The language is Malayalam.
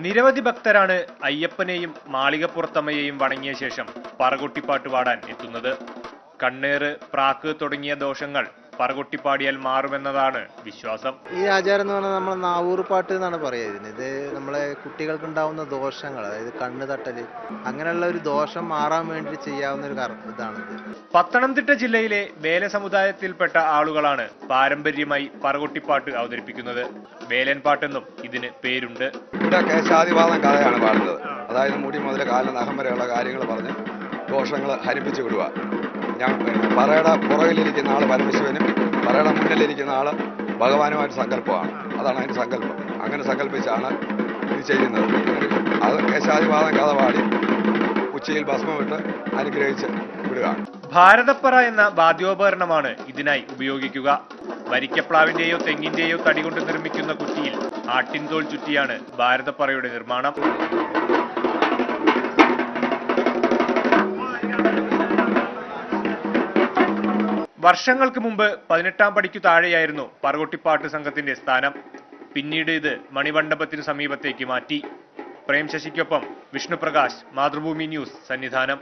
നിരവധി ഭക്തരാണ് അയ്യപ്പനെയും മാളികപ്പുറത്തമ്മയെയും വണങ്ങിയ ശേഷം പറകൊട്ടിപ്പാട്ട് പാടാൻ എത്തുന്നത്. കണ്ണേറ്, പ്രാക്ക് തുടങ്ങിയ ദോഷങ്ങൾ പറകൊട്ടിപ്പാടിയാൽ മാറുമെന്നതാണ് വിശ്വാസം. ഈ ആചാരം എന്ന് പറഞ്ഞാൽ നമ്മൾ നാവൂർ പാട്ട് എന്നാണ് പറയുന്നത്. ഇത് നമ്മളെ കുട്ടികൾക്ക് ഉണ്ടാവുന്ന ദോഷങ്ങൾ, അതായത് കണ്ണ് തട്ടല്, അങ്ങനെയുള്ള ഒരു ദോഷം മാറാൻ വേണ്ടി ചെയ്യാവുന്ന ഒരു ഇതാണിത്. പത്തനംതിട്ട ജില്ലയിലെ വേല സമുദായത്തിൽപ്പെട്ട ആളുകളാണ് പാരമ്പര്യമായി പറകൊട്ടിപ്പാട്ട് അവതരിപ്പിക്കുന്നത്. വേലൻ പാട്ടെന്നും ഇതിന് പേരുണ്ട്. ഇവിടെ കേശാദിവാദം കഥയാണ് പാടുന്നത്. അതായത് മുടി മുതൽ കാലിന് നഖം വരെയുള്ള കാര്യങ്ങൾ പറഞ്ഞ് ദോഷങ്ങൾ ഹരിപ്പിച്ചു വിടുക. പറയുടെ പുറകിലിരിക്കുന്ന ആൾ പരമശിവനും പറയുടെ മുന്നിലിരിക്കുന്ന ആൾ ഭഗവാനുമായിട്ട് സങ്കല്പമാണ്. അതാണ് അതിൻ്റെ സങ്കല്പം. അങ്ങനെ സങ്കല്പിച്ചാണ് ഇത് ചെയ്യുന്നത്. അത് കേശാദിവാദം കഥ പാടി ഉച്ചയിൽ ഭസ്മമിട്ട് അനുഗ്രഹിച്ച് വിടുക. ഭാരതപ്പറ എന്ന വാദ്യോപകരണമാണ് ഇതിനായി ഉപയോഗിക്കുക. വരിക്കപ്ലാവിന്റെയോ തെങ്ങിന്റെയോ തടി കൊണ്ട് നിർമ്മിക്കുന്ന കുറ്റിയിൽ ആട്ടിൻതോൽ ചുറ്റിയാണ് ഭാരതപ്പറയുടെ നിർമ്മാണം. വർഷങ്ങൾക്ക് മുമ്പ് 18ാം പടിക്കു താഴെയായിരുന്നു പറകൊട്ടിപ്പാട്ട് സംഘത്തിന്റെ സ്ഥാനം. പിന്നീട് ഇത് മണിമണ്ഡപത്തിനു സമീപത്തേക്ക് മാറ്റി. പ്രേം ശശിക്കൊപ്പം വിഷ്ണുപ്രകാശ്, മാതൃഭൂമി ന്യൂസ്, സന്നിധാനം.